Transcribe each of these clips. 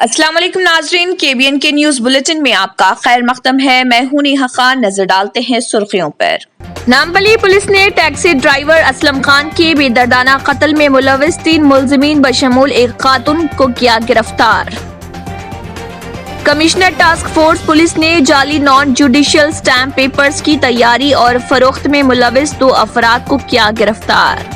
السلام علیکم ناظرین، KBN کے نیوز بلیٹن میں آپ کا خیر مقدم ہے۔ میں ہوں نیہا خان۔ نظر ڈالتے ہیں سرخیوں پر۔ نامپلی پولیس نے ٹیکسی ڈرائیور اسلم خان کے بے دردانہ قتل میں ملوث 3 ملزمین بشمول ایک خاتون کو کیا گرفتار۔ کمشنر ٹاسک فورس پولیس نے جعلی نان جوڈیشل سٹیمپ پیپرز کی تیاری اور فروخت میں ملوث 2 افراد کو کیا گرفتار۔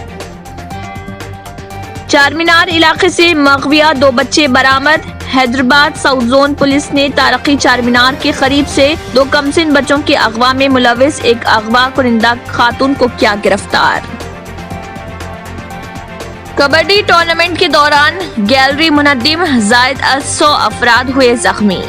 چارمینار علاقے سے مغویہ 2 بچے برآمد۔ حیدرآباد ساؤتھ زون پولیس نے تارقی چارمینار کے قریب سے 2 کمسن بچوں کے اغوا میں ملوث ایک اغوا کنندہ خاتون کو کیا گرفتار۔ کبڈی ٹورنامنٹ کے دوران گیلری منہدم، زائد از 100 افراد ہوئے زخمی۔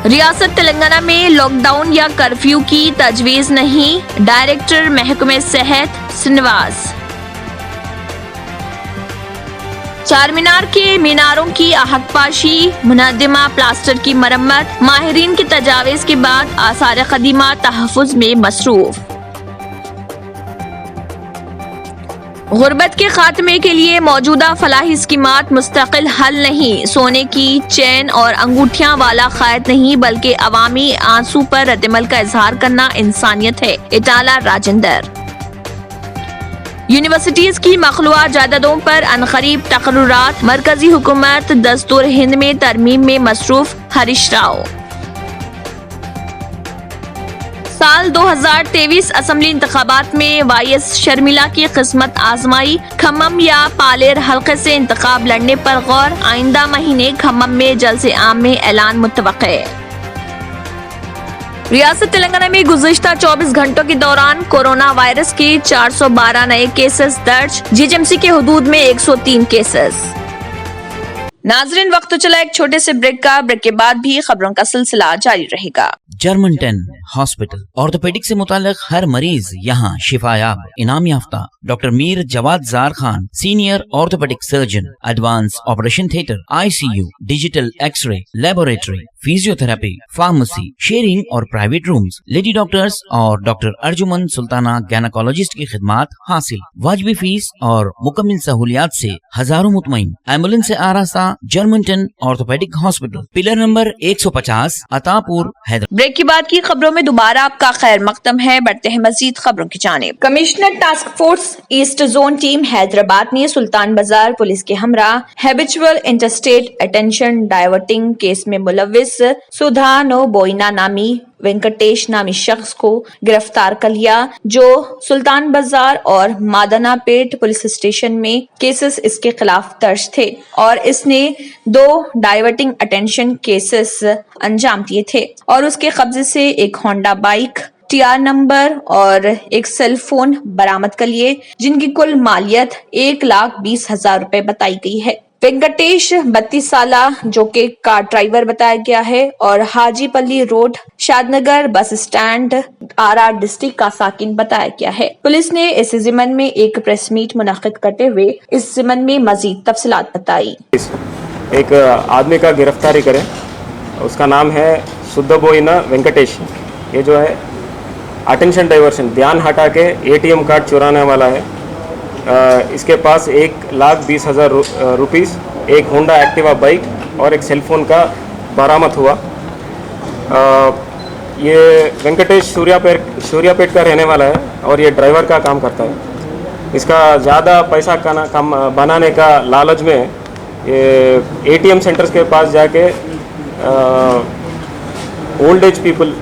ریاست تلنگانہ میں لاک ڈاؤن یا کرفیو کی تجویز نہیں، ڈائریکٹر محکمہ صحت سنواس۔ چارمینار کے میناروں کی احاطہ پاشی، منہدمہ پلاسٹر کی مرمت، ماہرین کی تجاویز کے بعد آثار قدیمہ تحفظ میں مصروف۔ غربت کے خاتمے کے لیے موجودہ فلاحی اسکیمات مستقل حل نہیں، سونے کی چین اور انگوٹھیاں والا قائد نہیں بلکہ عوامی آنسو پر ردعمل کا اظہار کرنا انسانیت ہے، اٹالہ راجندر۔ یونیورسٹیز کی مخلوعہ جائیدادوں پر عنقریب تقررات، مرکزی حکومت دستور ہند میں ترمیم میں مصروف، ہریش راؤ۔ سال 2023 اسمبلی انتخابات میں وائیس شرمیلا کی قسمت آزمائی، کھمم یا پالیر حلقے سے انتخاب لڑنے پر غور، آئندہ مہینے کھمم میں جلسہ عام میں اعلان متوقع۔ ریاست تلنگانہ میں گزشتہ 24 گھنٹوں کے دوران کورونا وائرس کے 412 نئے کیسز درج، GHMC کے حدود میں 103 کیسز۔ ناظرین، وقت تو چلا ایک چھوٹے سے بریک کا، بریک کے بعد بھی خبروں کا سلسلہ جاری رہے گا۔ جرمنٹن ہاسپٹل آرتھوپیڈک سے متعلق ہر مریض یہاں شفا یاب۔ انعام یافتہ ڈاکٹر میر جواد زار Khan, senior orthopaedic surgeon, advance operation theatre, ICU، digital X ray, laboratory, physio therapy, pharmacy, sharing اور پرائیویٹ رومز، لیڈی ڈاکٹرز اور ڈاکٹر ارجمن سلطانہ گینیکولوجسٹ کی خدمات حاصل، واجبی فیس اور مکمل سہولیات سے ہزاروں مطمئن۔ ایمبولینس سے آراستہ جرمنٹن orthopaedic hospital, pillar number 150، Attapur, Hyderabad. Break کے بعد کی خبروں میں دوبارہ آپ کا خیر مقدم ہے۔ بڑھتے ہیں مزید خبروں کی جانب۔ Commissioner task force east zone team Hyderabad نے سلطان بازار پولیس کے ہمراہ habitual interstate attention diverting case میں ملوث سدھا نو بوئینا نامی وینکٹیش نامی شخص کو گرفتار کر لیا، جو سلطان بازار اور مادنا پیٹ پولیس اسٹیشن میں کیسز اس کے خلاف درج تھے اور اس نے 2 ڈائیورٹنگ اٹینشن کیسز انجام دیے تھے اور اس کے قبضے سے ایک ہونڈا بائک، TR نمبر اور ایک سیل فون برآمد کر لیے، جن کی کل مالیت 1,20,000 روپے بتائی گئی ہے۔ وینکٹیش 32 سالہ جو کہ کار ڈرائیور بتایا گیا ہے اور حاجی پلی روڈ شاد Nagar bus stand RR district کا ساکن بتایا گیا ہے۔ پولیس نے اس ضمن میں ایک پریس میٹ منعقد کرتے ہوئے اس ضمن میں مزید تفصیلات بتائی۔ ایک آدمی کا گرفتاری کرے، اس کا نام ہے سدھا بوئینا وینکٹیش۔ یہ جو ہے اٹینشن ڈائیورشن، دھیان ہٹا کے ATM کارڈ چرانے والا ہے۔ اس کے پاس 1,20,000 روپیز، ایک ہونڈا ایکٹیوا بائک اور ایک سیل فون کا برآمد ہوا۔ یہ وینکٹیش سوریا پیٹ کا رہنے والا ہے اور یہ ڈرائیور کا کام کرتا ہے۔ اس کا زیادہ پیسہ بنانے کا لالچ میں یہ ATM سینٹرز کے پاس جا کے اولڈ ایج پیپل،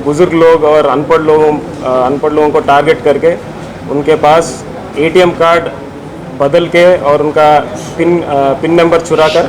بزرگ لوگ اور ان پڑھ لوگوں کو ٹارگٹ کر کے ان کے پاس ATM کارڈ بدل کے اور ان کا پن نمبر چرا کر۔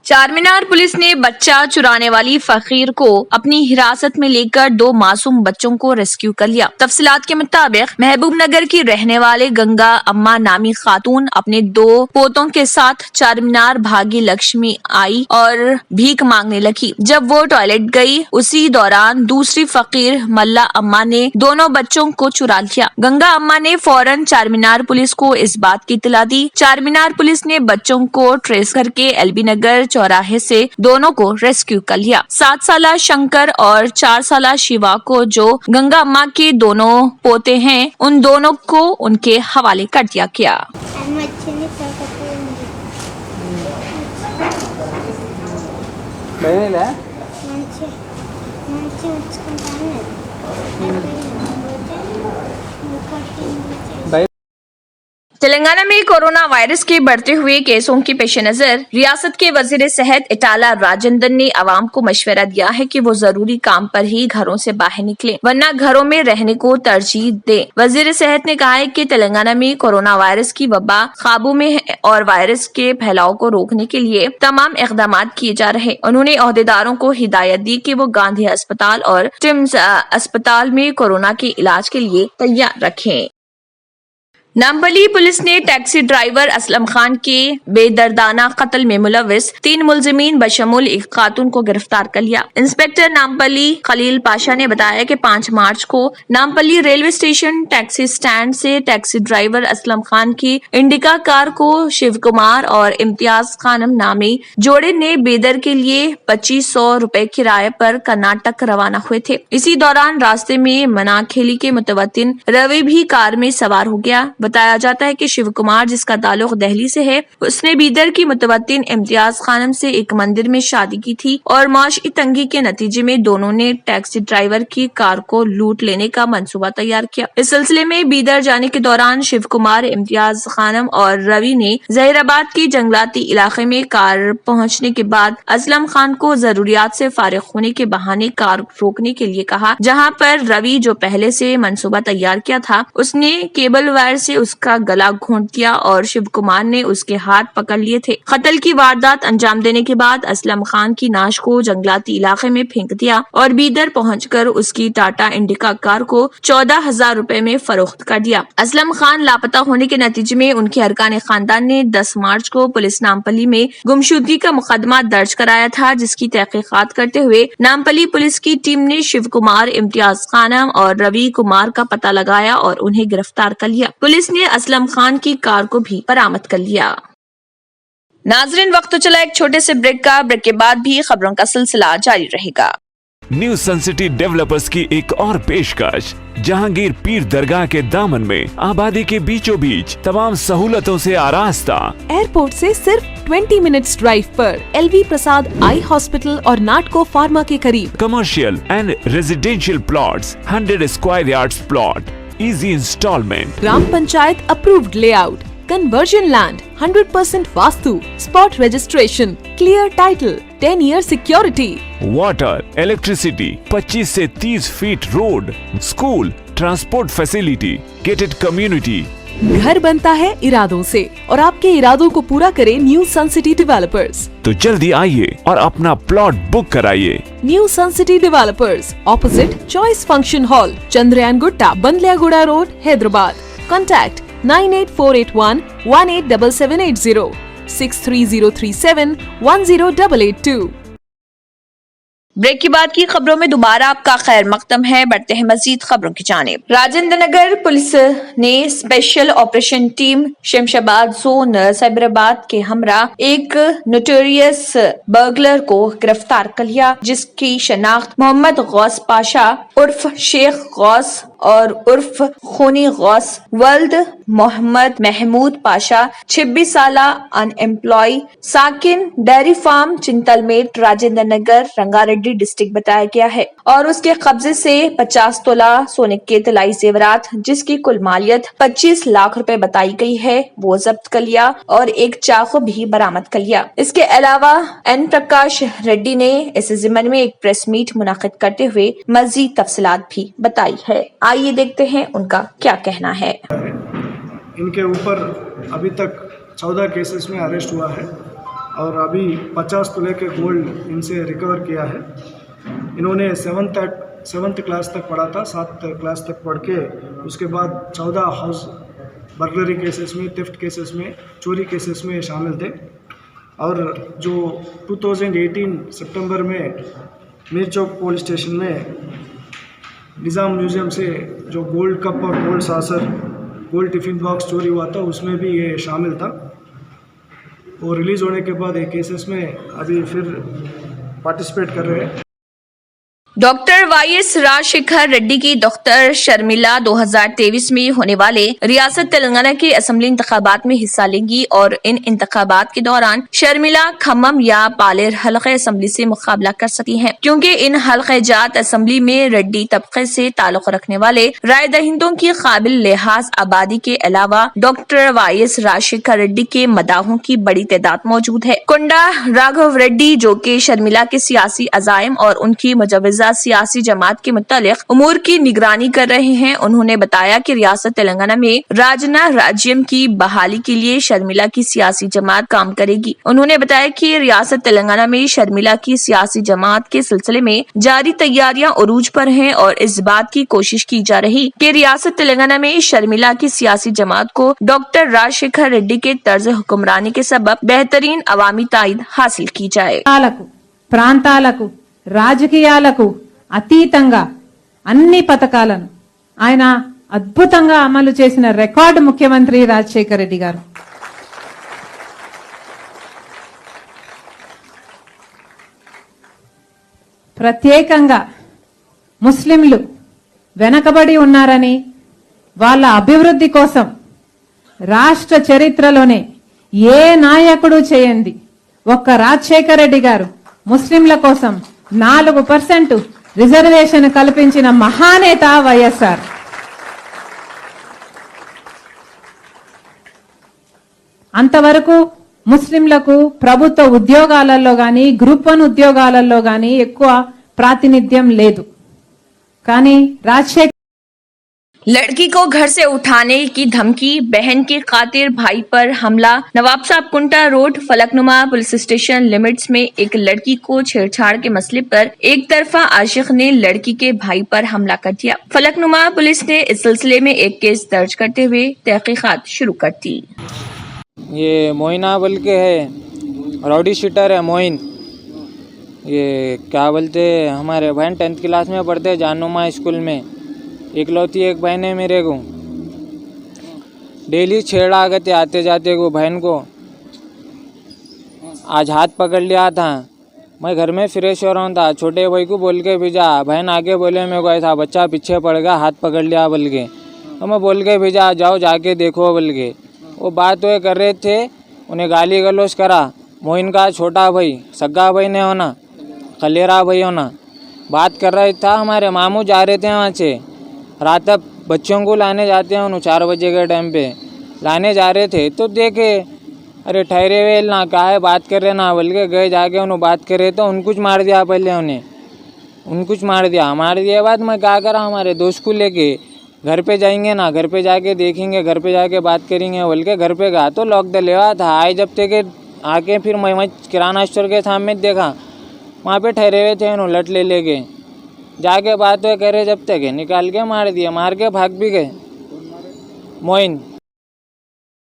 چارمینار پولیس نے بچہ چرانے والی فقیر کو اپنی حراست میں لے کر 2 معصوم بچوں کو ریسکیو کر لیا۔ تفصیلات کے مطابق محبوب نگر کی رہنے والے گنگا اما نامی خاتون اپنے 2 پوتوں کے ساتھ چارمینار بھاگی لکشمی آئی اور بھیک مانگنے لگی۔ جب وہ ٹوائلٹ گئی، اسی دوران دوسری فقیر ملا اما نے دونوں بچوں کو چرا لیا۔ گنگا اما نے فوراً چارمینار پولیس کو اس بات کی اطلاع دی۔ چارمینار پولیس نے بچوں کو ٹریس کر کے LB نگر چوراہے سے دونوں کو ریسکیو کر لیا۔ 7 سالہ شنکر اور 4 سالہ شیوا کو، جو گنگا اماں کے دونوں پوتے ہیں، ان دونوں کو ان کے حوالے کر دیا گیا۔ భయమేలా? మంచి మంచి ఉంచుకుంటాను భయం तेलंगाना में कोरोना वायरस के बढ़ते हुए केसों के पेश नजर रियासत के वजीर सेहत इटाला राजेंद्रन ने आवाम को मशवरा दिया है कि वो जरूरी काम पर ही घरों से बाहर निकलें, वरना घरों में रहने को तरजीह दें। वजीर सेहत ने कहा है कि तेलंगाना में कोरोना वायरस की वबा काबू में है और वायरस के फैलाव को रोकने के लिए तमाम इकदाम किए जा रहे। उन्होंने अहदेदारों को हिदायत दी कि वो गांधी अस्पताल और टिम्स अस्पताल में कोरोना के इलाज के लिए तैयार रखें। नामपल्ली पुलिस ने टैक्सी ड्राइवर असलम खान के बेदर्दाना कत्ल में मुलविस 3 मुलजिमीन बशमूल एक खातून को गिरफ्तार कर लिया। इंस्पेक्टर नामपल्ली खलील पाशा ने बताया कि 5 मार्च को Nampally railway station taxi stand से टैक्सी ड्राइवर असलम खान की इंडिका कार को शिव कुमार और इम्तियाज खानम नामी जोड़े ने बेदर के लिए 2500 रुपए किराए पर कर्नाटक रवाना हुए थे। इसी दौरान रास्ते में मनाखेली के मुतवत्तिन रवि भी कार में सवार हो गया। बताया जाता है कि शिव कुमार, जिसका ताल्लुक दिल्ली से है, उसने बीदर की मुतवत्तिन इम्तियाज खानम से एक मंदिर में शादी की थी और माशी तंगी के नतीजे में दोनों ने टैक्सी ड्राइवर की कार को लूट लेने का मंसूबा तैयार किया। इस सिलसिले में बीदर जाने के दौरान शिव कुमार, इम्तियाज खानम और रवि ने जहीराबाद के जंगलाती इलाके में कार पहुंचने के बाद असलम खान को जरूरियात से फारिग होने के बहाने कार रोकने के लिए कहा, जहां पर रवि, जो पहले से मंसूबा तैयार किया था, उसने केबल वायर से उसका गला घोंट दिया और शिव कुमार ने उसके हाथ पकड़ लिए थे। कत्ल की वारदात अंजाम देने के बाद असलम खान की नाश को जंगलाती इलाके में फेंक दिया और बीदर पहुंचकर उसकी टाटा इंडिका कार को 14,000 रुपए में फरोख्त कर दिया। असलम खान लापता होने के नतीजे में उनके अरकान खानदान ने 10 मार्च को पुलिस नामपल्ली में गुमशुदगी का मुकदमा दर्ज कराया था, जिसकी तहकीकात करते हुए नामपल्ली पुलिस की टीम ने शिव कुमार, इम्तियाज खानम और रवि कुमार का पता लगाया और उन्हें गिरफ्तार कर लिया। पुलिस ने असलम खान की कार को भी बरामद कर लिया। नाजरीन, वक्त तो चला एक छोटे से ब्रेक का। ब्रेक के बाद भी खबरों का सिलसिला जारी रहेगा। न्यू सन सिटी डेवलपर्स की एक और पेशकश, जहांगीर पीर दरगाह के दामन में आबादी के बीचों बीच तमाम सहूलतों से आरास्ता। एयरपोर्ट से सिर्फ 20 मिनट्स ड्राइव पर LV प्रसाद आई हॉस्पिटल और नाटको फार्मा के करीब। Commercial and residential plots, 100 square yards plot, easy installment, gram panchayat approved layout, conversion land, 100% vastu, spot registration, clear title, 10 year security, water, electricity, 25 से 30 feet road, school, transport facility, gated community. घर बनता है इरादों से और आपके इरादों को पूरा करे न्यू सन सिटी डेवलपर्स। तो जल्दी आइए और अपना प्लॉट बुक कराइए। New sun city developers, opposite choice function hall, Chandrayangutta, Bandlaguda road, Hyderabad. Contact 98481 187780, 63037 10882। Break के बाद की खबरों में दोबारा आपका खैर मकदम है। बढ़ते हैं मजीद खबरों की जानिब। राजेंद्र नगर पुलिस ने special operation team Shamshabad zone Cyberabad के हमरा एक नोटोरियस बर्गलर को गिरफ्तार कर लिया, जिसकी शनाख्त मोहम्मद गौस पाशा उर्फ शेख गौस और उर्फ खूनी गौस वल्द मोहम्मद महमूद पाशा 26 साला अनएम्प्लॉय साकिन dairy farm Chintalmet Rajendranagar Rangareddy district बताया गया है और उसके कब्जे से 50 तोला सोने के तलाई जेवरात, जिसकी कुल मालियत 25 लाख रुपए बताई गई है, वो जब्त कर लिया और एक चाकू भी बरामद कर लिया। इसके अलावा एन प्रकाश रेड्डी ने इस जिम्मन में एक प्रेस मीट मुनाकिद करते हुए मजीद तफसीलात भी बताई है। आइए देखते हैं उनका क्या कहना है। इनके ऊपर अभी तक 14 केसेस में अरेस्ट हुआ है और अभी 50 तोले के गोल्ड इनसे रिकवर किया है। इन्होंने 7th क्लास तक पढ़ा था, 7th क्लास तक पढ़ के उसके बाद 14 हाउस बर्गलरी केसेस में, थेफ्ट केसेस में, चोरी केसेस में शामिल थे। और जो 2018 सितंबर में मीर चौक पुलिस स्टेशन में निज़ाम म्यूज़ियम से जो गोल्ड कप और गोल्ड सासर, गोल्ड टिफ़िन बॉक्स चोरी हुआ था, उसमें भी ये शामिल था। और रिलीज़ होने के बाद एक केसेस में अभी फिर पार्टिसिपेट कर रहे हैं। डॉक्टर वाईएस राजशेखर रेड्डी की डॉक्टर शर्मिला 2023 में होने वाले रियासत तेलंगाना के असेंबली इंतखाबात में हिस्सा लेंगी और इन इंतखाबात के दौरान शर्मिला खम्मम या पालेर हल्के असेंबली से मुकाबला कर सकती हैं, क्योंकि इन हल्के जात असेंबली में रेड्डी तबके से ताल्लुक रखने वाले राय दहिंदों की काबिल लिहाज आबादी के अलावा डॉक्टर वाईएस राजशेखर रेड्डी के मदाहों की बड़ी तादाद मौजूद है। कुंडा राघव रेड्डी, जो कि शर्मिला के सियासी अजायम और उनकी मुजवजा सियासी जमात के मुतालिक उमूर की निगरानी कर रहे हैं, उन्होंने बताया कि रियासत तेलंगाना में राजना राज्यम की बहाली के लिए शर्मिला की सियासी जमात काम करेगी। उन्होंने बताया कि रियासत तेलंगाना में शर्मिला की सियासी जमात के सिलसिले में जारी तैयारियां उरूज पर हैं और इस बात की कोशिश की जा रही कि रियासत तेलंगाना में शर्मिला की सियासी जमात को डॉक्टर राजशेखर रेड्डी के तर्ज हुक्मरानी के सबब बेहतरीन अवामी ताईद हासिल की जाए। ప్రాంతాలకు రాజకీయాలకు అతీతంగా అన్ని పథకాలను ఆయన అద్భుతంగా అమలు చేసిన రికార్డు ముఖ్యమంత్రి రాజశేఖర్ రెడ్డి గారు. ప్రత్యేకంగా ముస్లింలు వెనకబడి ఉన్నారని వాళ్ళ అభివృద్ధి కోసం రాష్ట్ర చరిత్రలోనే ఏ నాయకుడు చేయండి ఒక్క రాజశేఖర్ రెడ్డి గారు ముస్లింల కోసం 4% రిజర్వేషన్ కల్పించిన మహానేత వైఎస్ఆర్. అంతవరకు ముస్లింలకు ప్రభుత్వ ఉద్యోగాలలో గాని గ్రూప్ 1 ఉద్యోగాలలో గాని ఎక్కువ ప్రాతినిధ్యం లేదు. కానీ రాజశేఖర్ लड़की को घर से उठाने की धमकी, बहन की खातिर भाई पर हमला। नवाब साहब कुंटा road Falaknuma police station limits में एक लड़की को छेड़छाड़ के मसले पर एक तरफा आशिक ने लड़की के भाई पर हमला कर दिया। फलकनुमा पुलिस ने इस सिलसिले में एक केस दर्ज करते हुए तहकीकात शुरू कर दी। ये मोइना बोल के है, राउडी शीटर है मोइन। ये क्या बोलते, हमारे बहन 10th क्लास में पढ़ते जानुमा स्कूल में। इकलौती एक बहन है मेरे को, डेली छेड़ा करते आते जाते को बहन को। आज हाथ पकड़ लिया था, मैं घर में फ्रेश हो रहा था, छोटे भाई को बोल के भेजा। बहन आगे बोले मेरे को ऐसा बच्चा पीछे पड़ गया, हाथ पकड़ लिया बोल के। तो मैं बोल के भेजा जाओ जाके देखो बोल के। वो बात वो कर रहे थे, उन्हें गाली गलौज करा। मोइन का छोटा भाई, सग्गा भाई ने होना, खलेरा भाई होना, बात कर रहा था। हमारे मामू जा रहे थे वहाँ से, रात तक बच्चों को लाने जाते हैं, उन्हें 4 बजे के टाइम पे लाने जा रहे थे। तो देखे अरे ठहरे हुए ना, कहा है बात कर रहे ना बोल के गए, जाके उन्हें बात कर रहे तो उनको मार दिया। पहले उनको मार दिया बाद मैं क्या करा, हमारे दोस्त को लेके घर पे जाएंगे ना, घर पे जाके देखेंगे, घर पे जाके बात करेंगे बोल के घर पे गया तो लॉक डलेवा था। आए जब तक आके फिर मैं किराना स्टोर के सामने देखा, वहाँ पे ठहरे हुए थे, उन्होंने लट लेके जाके बात करे, जब तक निकाल के मार दिया, मार के भाग भी गए। मोइन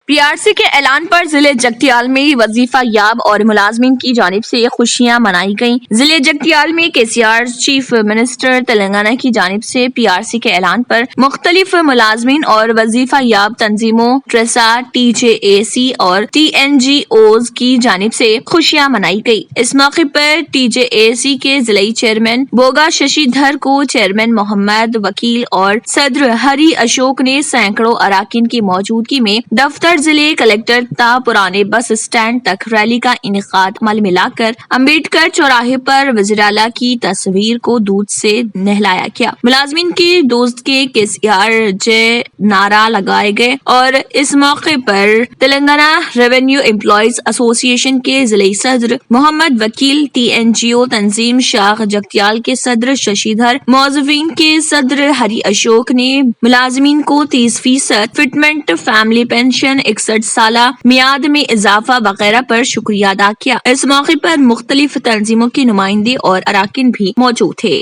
पीआरसी के ऐलान पर जिले जगतियाल में वजीफा याब और मुलाजमीन की जानिब से खुशियां मनाई गईं। जिले जगतियाल में केसीआर चीफ मिनिस्टर तेलंगाना की जानिब से पीआरसी के ऐलान पर मुख्तलिफ मुलाजमीन और वजीफा याब तंजीमों ट्रेसा, TJAC और TNGOs की जानिब से खुशियां मनाई गई। इस मौके पर TJAC के जिलाई चेयरमैन बोगा शशिधर को चेयरमैन मोहम्मद वकील और सदर हरी अशोक ने सैकड़ों अराकीन की मौजूदगी में दफ्तर जिले कलेक्टर ता पुराने बस स्टैंड तक रैली का इनेकाद मल मिलाकर अम्बेडकर चौराहे पर वज़ीर-ए-आला की तस्वीर को दूध से नहलाया गया। मुलाजमीन के दोस्त के केसीआर जय नारा लगाए गए और इस मौके पर तेलंगाना रेवेन्यू एम्प्लॉयज एसोसिएशन के जिले सदर मोहम्मद वकील, TNGO तंजीम शाह जगतियाल के सदर शशिधर, मौजूदीन के सदर हरी अशोक ने मुलाजमीन को 30% फिटमेंट, फैमिली पेंशन, 61 साला मियाद में इजाफा वगैरह पर शुक्रिया अदा किया। इस मौके पर मुख्तलिफ तंजीमों के नुमाइंदे और अराकीन भी मौजूद थे।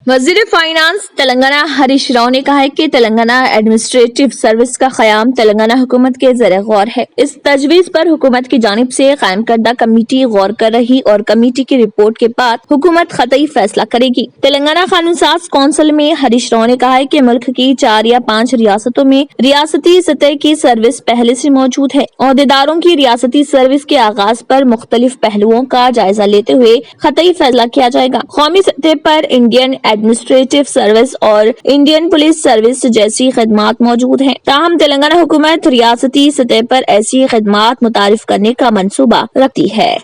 वजीर फाइनेंस तेलंगाना हरीश राव ने कहा है कि तेलंगाना एडमिनिस्ट्रेटिव सर्विस का क़याम तेलंगाना हुकूमत के ज़रिए गौर है। इस तजवीज़ पर हुकूमत की जानिब से कायम करदा कमेटी गौर कर रही और कमेटी की रिपोर्ट के बाद हुकूमत ख़तई फैसला करेगी। तेलंगाना कानून साज कौंसिल में हरीश राव ने कहा है कि मुल्क की 4 या 5 रियासतों में रियासती सतह की सर्विस पहले से मौजूद है। ओहदेदारों की रियासती सर्विस के आगाज पर मुख्तलिफ पहलुओं का जायजा लेते हुए ख़तई फैसला किया जाएगा। कौमी सतह पर इंडियन एडमिनिस्ट्रेटिव सर्विस और इंडियन पुलिस सर्विस जैसी खिदमात मौजूद हैं। ताहम तेलंगाना हुकूमत रियासती सतह पर ऐसी खिदमात मुतारिफ करने का मंसूबा रखती है।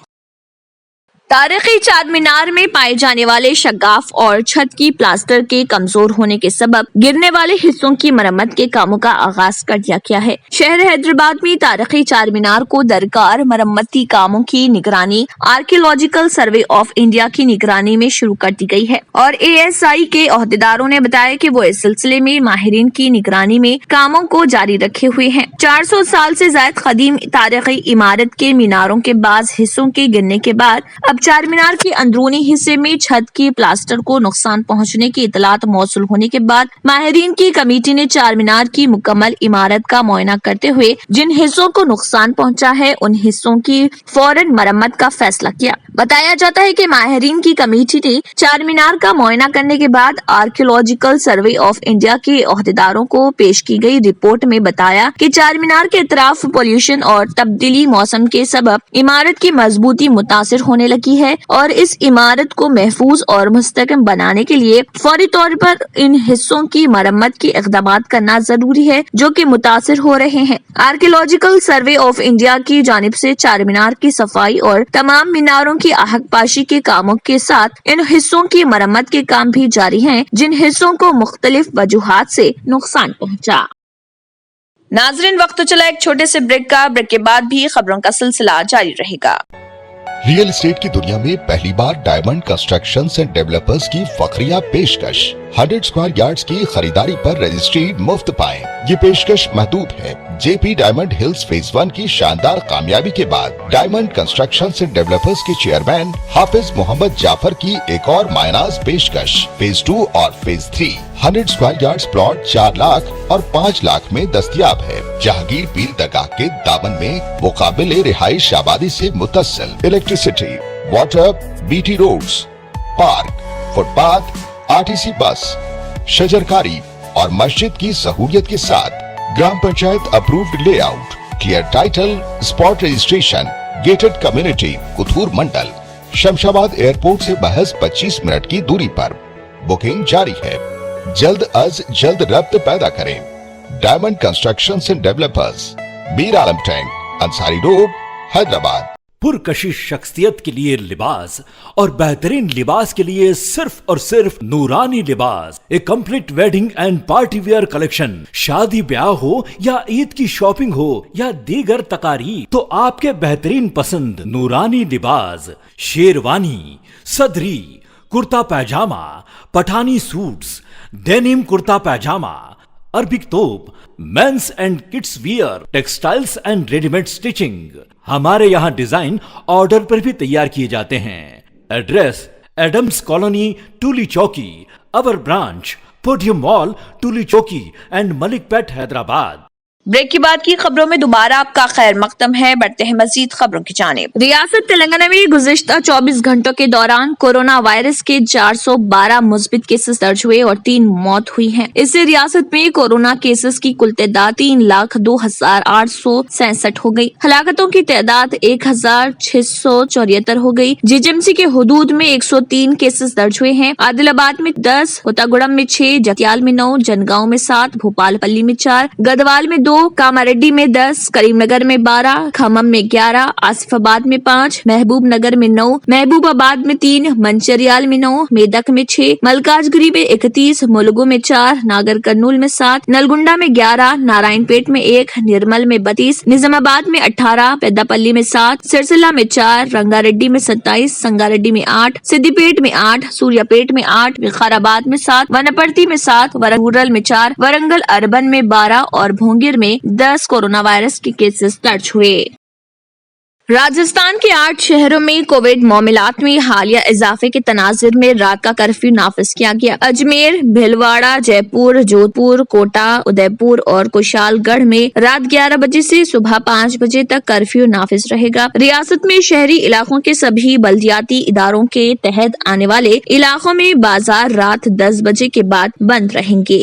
तारीखी चार मीनार में पाए जाने वाले शगाफ और छत की प्लास्टर के कमजोर होने के सबब गिरने वाले हिस्सों की मरम्मत के कामों का आगाज कर दिया गया है। शहर हैदराबाद में तारीखी चार मीनार को दरकार मरम्मती कामों की निगरानी आर्कियोलॉजिकल सर्वे ऑफ इंडिया की निगरानी में शुरू कर दी गई है और ASI के ओहदेदारों ने बताया कि वो इस सिलसिले में माहिरीन की निगरानी में कामों को जारी रखे हुए हैं। 400 साल से ज्यादा कदीम तारीखी इमारत के मीनारों के बाज हिस्सों के गिरने के बाद अब चार मीनार के अंदरूनी हिस्से में छत की प्लास्टर को नुकसान पहुंचने की इतलात मौसूल होने के बाद माहिरीन की कमेटी ने चार मीनार की मुकम्मल इमारत का मुआयना करते हुए जिन हिस्सों को नुकसान पहुंचा है उन हिस्सों की फौरन मरम्मत का फैसला किया। बताया जाता है कि माहिरीन की कमेटी ने चार मीनार का मुआयना करने के बाद आर्कियोलॉजिकल सर्वे ऑफ इंडिया के ओहदेदारों को पेश की गई रिपोर्ट में बताया कि चार मीनार के अतराफ पोल्यूशन और तब्दीली मौसम के सबब इमारत की मजबूती मुतासिर होने लगी है और इस इमारत को महफूज और मुस्तहकम बनाने के लिए फौरी तौर पर इन हिस्सों की मरम्मत के इक़दामात करना जरूरी है जो कि मुतासिर हो रहे हैं। आर्कियोलॉजिकल सर्वे ऑफ इंडिया की जानिब से चार मीनार की सफाई और तमाम मीनारों की आहकपाशी के कामों के साथ इन हिस्सों की मरम्मत के काम भी जारी हैं जिन हिस्सों को मुख्तलिफ वजूहात से नुकसान पहुंचा। नाज़रीन, वक्त तो चला एक छोटे से ब्रेक का। ब्रेक के बाद भी खबरों का सिलसिला जारी रहेगा। रियल एस्टेट की दुनिया में पहली बार डायमंड कंस्ट्रक्शंस एंड डेवलपर्स की फखरिया पेशकश 100 स्क्वायर यार्ड्स की खरीदारी पर रजिस्ट्री मुफ्त पाएं। ये पेशकश महदूद है। JP डायमंड हिल्स फेज 1 की शानदार कामयाबी के बाद डायमंड कंस्ट्रक्शंस एंड डेवलपर्स के चेयरमैन हाफिज मोहम्मद जाफर की एक और मायनाज पेशकश फेज 2 और phase 3 100 square yards plot 4 lakh और 5 लाख में दस्तयाब है। जहांगीर पीर दरगाह के दामन में मुकाबिले रिहाइश आबादी से मुतस्सिल electricity, water, BT roads, park, footpath, RTC bus, शजरकारी और मस्जिद की सहूलियत के साथ ग्राम panchayat approved layout, clear title, spot registration, gated community, Kothur mandal, Shamshabad airport से महज 25 मिनट की दूरी पर। बुकिंग जारी है। जल्द अज जल्द रब्त पैदा करें। Diamond constructions and developers, Mir Alam tank, Ansari road, Hyderabad. पुरकशिश शख्सियत के लिए लिबास और बेहतरीन लिबास के लिए सिर्फ और सिर्फ नूरानी लिबास, a complete wedding and party wear collection. शादी ब्याह हो या ईद की शॉपिंग हो या दीगर तकारीब, तो आपके बेहतरीन पसंद नूरानी लिबास, शेरवानी, सदरी, kurta pyjama, Pathani suits, denim kurta pyjama, Arabic तोप, mens and kids wear, textiles and readymade stitching. हमारे यहाँ डिजाइन ऑर्डर पर भी तैयार किए जाते हैं। एड्रेस एडम्स कॉलोनी, टूली चौकी, अवर ब्रांच पोडियम मॉल, टूली चौकी एंड मलिकपेट, हैदराबाद। ब्रेक के बाद की खबरों में दोबारा आपका खैर मकदम है। बढ़ते हैं मजीद खबरों की जानिब। रियासत तेलंगाना में गुज़िश्ता 24 घंटों के दौरान कोरोना वायरस के 412 मुस्बित केसेस दर्ज हुए और 3 मौत हुई हैं। इससे रियासत में कोरोना केसेस की कुल तादाद 3,02,867 हो गई। हलाकतों की तादाद 1,674 हो गई। GHMC के हुदूद में 103 केसेस दर्ज हुए हैं। आदिलाबाद में 10, कोतागुड़म में 6, जगत्याल में 9, जनगांव में 7, भोपालपल्ली में 4, गदवाल में 2, कामारेड्डी में 10, करीमनगर में 12, खम्मम में 11, आसिफाबाद में 5, महबूब नगर में 9, महबूबाबाद में 3, मंचिरियाल में 9, मेदक में 6, मलकाजगिरी में 31, मुलुगु में 4, नागर कर्नूल में 7, नलगुंडा में 11, नारायणपेट में 1, निर्मल में 32, निजामाबाद में 18, पेद्दापल्ली में 7, सिरसिला में 4, रंगारेड्डी में 27, संगारेड्डी में 8, सिद्दीपेट में 8, सूर्यापेट में 8, विकाराबाद में 7, वनपर्ती में 7, वरंगल में 4, वरंगल अर्बन में 12 और भोंगिर में 10 कोरोना वायरस के केसेस दर्ज हुए। राजस्थान के 8 शहरों में कोविड मामलात में हालिया इजाफे के तनाजुर में रात का कर्फ्यू नाफिज किया गया। अजमेर, भीलवाड़ा, जयपुर, जोधपुर, कोटा, उदयपुर और कुशालगढ़ में रात 11 बजे से सुबह 5 बजे तक कर्फ्यू नाफिज रहेगा। रियासत में शहरी इलाकों के सभी बल्दियाती इदारों के तहत आने वाले इलाकों में बाजार रात 10 बजे के बाद बंद रहेंगे।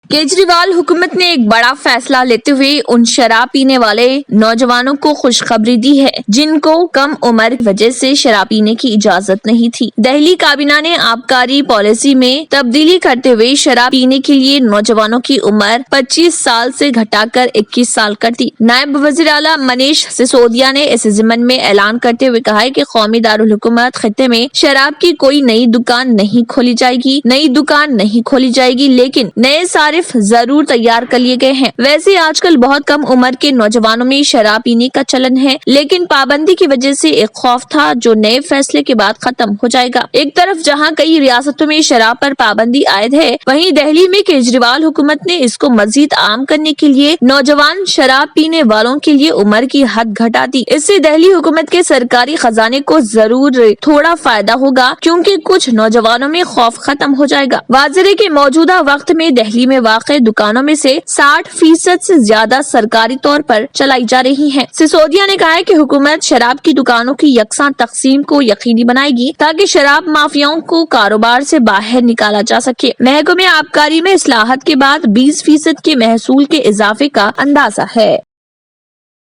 केजरीवाल हुकूमत ने एक बड़ा फैसला लेते हुए उन शराब पीने वाले नौजवानों को खुशखबरी दी है जिनको कम उम्र की वजह से शराब पीने की इजाजत नहीं थी। दिल्ली काबीना ने आबकारी पॉलिसी में तब्दीली करते हुए शराब पीने के लिए नौजवानों की उम्र 25 साल से घटाकर 21 साल कर दी। नायब वज़ीर आला मनीष सिसोदिया ने इस ज़िम्मन में ऐलान करते हुए कहा है कि कौमी दारुल हुकूमत खित्ते में शराब की कोई नई दुकान नहीं खोली जाएगी, लेकिन नए सारिफ जरूर तैयार कर लिए गए हैं। वैसे आजकल बहुत कम उम्र के नौजवानों में शराब पीने का चलन है, लेकिन पाबंदी की वजह से एक खौफ था जो नए फैसले के बाद खत्म हो जाएगा। एक तरफ जहां कई रियासतों में शराब पर पाबंदी आयद है, वहीं दिल्ली में केजरीवाल हुकूमत ने इसको मजीद आम करने के लिए नौजवान शराब पीने वालों के लिए उम्र की हद घटा दी। इससे दिल्ली हुकूमत के सरकारी खजाने को जरूर थोड़ा फायदा होगा, क्योंकि कुछ नौजवानों में खौफ खत्म हो जाएगा। वाज़ेह के मौजूदा वक्त में दिल्ली में वाक़ई दुकानों में से 60% से ज्यादा सरकारी तौर पर चलाई जा रही हैं। सिसोदिया ने कहा है कि हुकूमत शराब की दुकानों की यकसा तकसीम को यकीनी बनाएगी ताकि शराब माफियाओं को कारोबार से बाहर निकाला जा सके। महकमे आबकारी में इस्लाहत के बाद 20% के महसूल के इजाफे का अंदाजा है।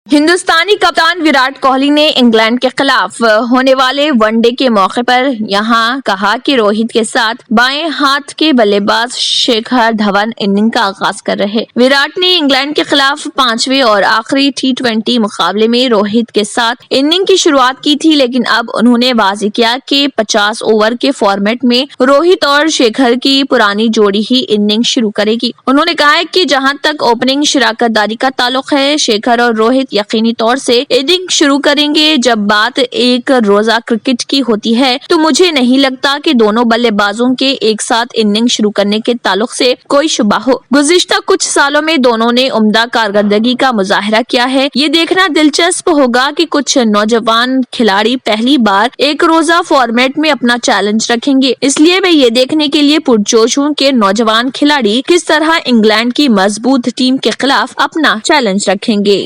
हिंदुस्तानी कप्तान विराट कोहली ने इंग्लैंड के खिलाफ होने वाले वनडे के मौके पर यहां कहा कि रोहित के साथ बाएं हाथ के बल्लेबाज शिखर धवन इनिंग का आगाज कर रहे। विराट ने इंग्लैंड के खिलाफ 5वें और आखिरी T20 मुकाबले में रोहित के साथ इनिंग की शुरुआत की थी, लेकिन अब उन्होंने वाज़ेह किया कि 50 ओवर के फॉर्मेट में रोहित और शेखर की पुरानी जोड़ी ही इनिंग शुरू करेगी। उन्होंने कहा है कि जहां तक ओपनिंग शराकतदारी का ताल्लुक है, शेखर और रोहित यकीनी तौर से इनिंग शुरू करेंगे। जब बात एक रोजा क्रिकेट की होती है तो मुझे नहीं लगता कि दोनों बल्लेबाजों के एक साथ इनिंग शुरू करने के ताल्लुक से कोई शुबा हो। गुज़िश्ता कुछ सालों में दोनों ने उम्दा कारकर्दगी का मुजाहरा किया है। ये देखना दिलचस्प होगा कि कुछ नौजवान खिलाड़ी पहली बार एक रोजा फॉर्मेट में अपना चैलेंज रखेंगे। इसलिए मैं ये देखने के लिए पुरजोश हूँ कि नौजवान खिलाड़ी किस तरह इंग्लैंड की मजबूत टीम के खिलाफ अपना चैलेंज रखेंगे।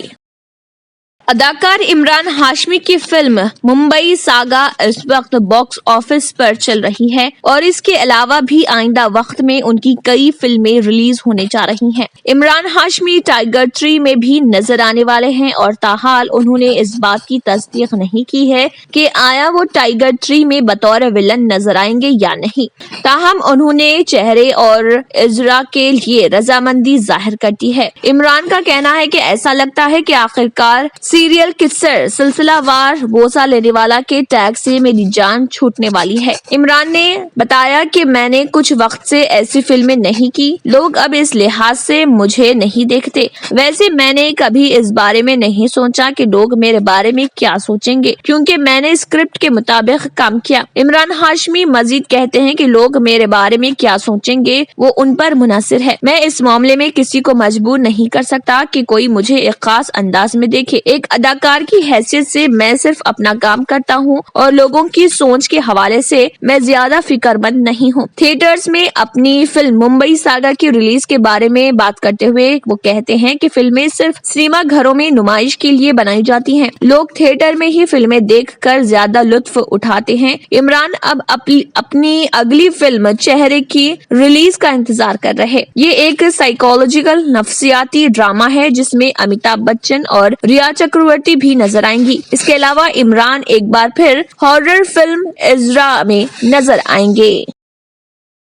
अदाकार इमरान हाशमी की फिल्म मुंबई सागा इस वक्त बॉक्स ऑफिस पर चल रही है और इसके अलावा भी आइंदा वक्त में उनकी कई फिल्में रिलीज होने जा रही हैं। इमरान हाशमी टाइगर 3 में भी नजर आने वाले हैं और ताहाल उन्होंने इस बात की तस्दीक नहीं की है कि आया वो टाइगर 3 में बतौर विलन नजर आएंगे या नहीं। ताहम उन्होंने चेहरे और इजरा के लिए रजामंदी जाहिर कर दी है। इमरान का कहना है कि ऐसा लगता है कि आखिरकार सीरियल किसर सिलसिलावार बोसा लेने वाला के टैग से मेरी जान छूटने वाली है। इमरान ने बताया कि मैंने कुछ वक्त से ऐसी फिल्में नहीं की, लोग अब इस लिहाज से मुझे नहीं देखते। वैसे मैंने कभी इस बारे में नहीं सोचा कि लोग मेरे बारे में क्या सोचेंगे, क्योंकि मैंने स्क्रिप्ट के मुताबिक काम किया। इमरान हाशमी मजीद कहते हैं कि लोग मेरे बारे में क्या सोचेंगे वो उन पर मुनहसिर है। मैं इस मामले में किसी को मजबूर नहीं कर सकता कि कोई मुझे एक खास अंदाज में देखे। एक अदाकार की हैसियत से मैं सिर्फ अपना काम करता हूँ और लोगों की सोच के हवाले से मैं ज्यादा फिक्रमंद नहीं हूँ। थिएटर्स में अपनी फिल्म मुंबई सागा की रिलीज के बारे में बात करते हुए वो कहते हैं कि फिल्में सिर्फ सिनेमा घरों में नुमाइश के लिए बनाई जाती हैं। लोग थिएटर में ही फिल्में देखकर ज्यादा लुत्फ उठाते हैं। इमरान अब अपनी अगली फिल्म चेहरे की रिलीज का इंतजार कर रहे। ये एक साइकोलॉजिकल नफ्सियाती ड्रामा है जिसमें अमिताभ बच्चन और रिया चक्रवर्ती भी नजर आएंगी। इसके अलावा इमरान एक बार फिर हॉरर फिल्म इजरा में नजर आएंगे।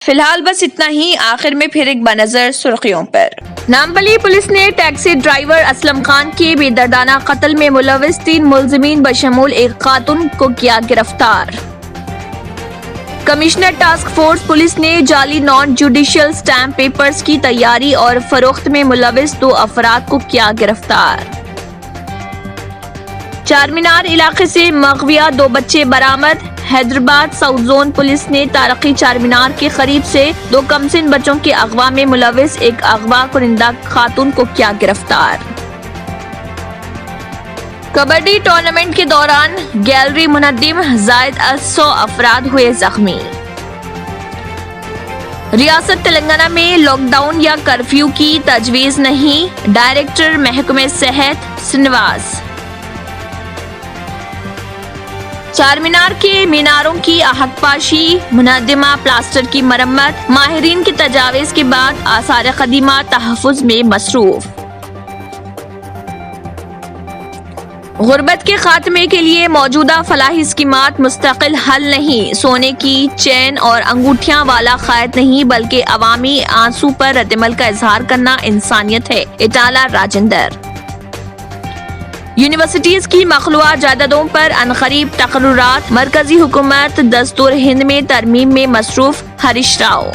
फिलहाल बस इतना ही। आखिर में फिर एक बनजर सुर्खियों पर। नामपल्ली पुलिस ने टैक्सी ड्राइवर असलम खान के बेदर्दाना कत्ल में मुलविस 3 मुलजिमीन बशमूल एक खातून को किया गिरफ्तार। कमिश्नर टास्क फोर्स पुलिस ने जाली नॉन जुडिशियल स्टैम्प पेपर्स की तैयारी और फरोख्त में मुलविस 2 अफराद को किया गिरफ्तार। चारमीनार इलाके से मगविया 2 बच्चे बरामद। हैदराबाद साउथ जोन पुलिस ने तारकी चारमीनार के करीब से 2 कमसिन बच्चों के अगवा में मुलविस एक अगवा कुरिंदा खातून को किया गिरफ्तार। कबड्डी टूर्नामेंट के दौरान गैलरी मुनद्दिम जायद 100 अफराद हुए जख्मी। रियासत तेलंगाना में लॉकडाउन या कर्फ्यू की तजवीज नहीं, डायरेक्टर महकमे सेहत श्रीनिवास। चारमीनार के मीनारों की आहतपाशी, मुनद्दिमा प्लास्टर की मरम्मत, माहिरीन की तजावीज के बाद आसार कदीमा तहफ़्फ़ुज़ में मसरूफ। गुर्बत के खात्मे के लिए मौजूदा फलाही स्कीमात मुस्तकिल हल नहीं, सोने की चैन और अंगूठियां वाला खैर नहीं बल्कि अवामी आंसू पर रद्दमल का इजहार करना इंसानियत है, इटाला राजेंदर। यूनिवर्सिटीज की मखलूआ जायदादों पर अनकरीब तकर्रुरात, मरकजी हुकूमत दस्तूर हिंद में तरमीम में मसरूफ हरीश राव।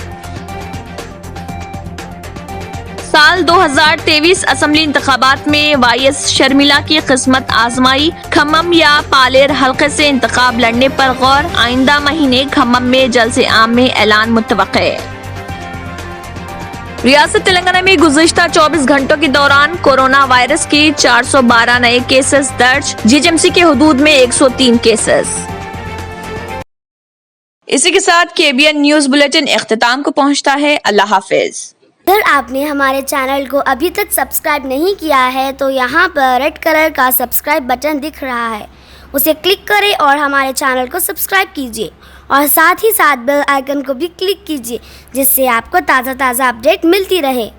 साल 2023 असम्बली इंतखाबात में वाईएस शर्मिला की किस्मत आजमाई, खम्मम या पालेर हल्के से इंतखाब लड़ने पर गौर, आइंदा महीने खम्मम में जलसे आम में ऐलान मुतवक्के। रियासत तेलंगाना में गुज़िश्ता 24 घंटों के दौरान कोरोना वायरस के 412 नए केसेस दर्ज, जीएचएमसी के हुदूद में 103 केसेस। इसी के साथ केबीएन न्यूज बुलेटिन इख्तिताम को पहुंचता है। अल्लाह हाफिज। अगर आपने हमारे चैनल को अभी तक सब्सक्राइब नहीं किया है तो यहाँ पर रेड कलर का सब्सक्राइब बटन दिख रहा है, उसे क्लिक करें और हमारे चैनल को सब्सक्राइब कीजिए और साथ ही साथ बेल आइकन को भी क्लिक कीजिए जिससे आपको ताज़ा अपडेट मिलती रहे।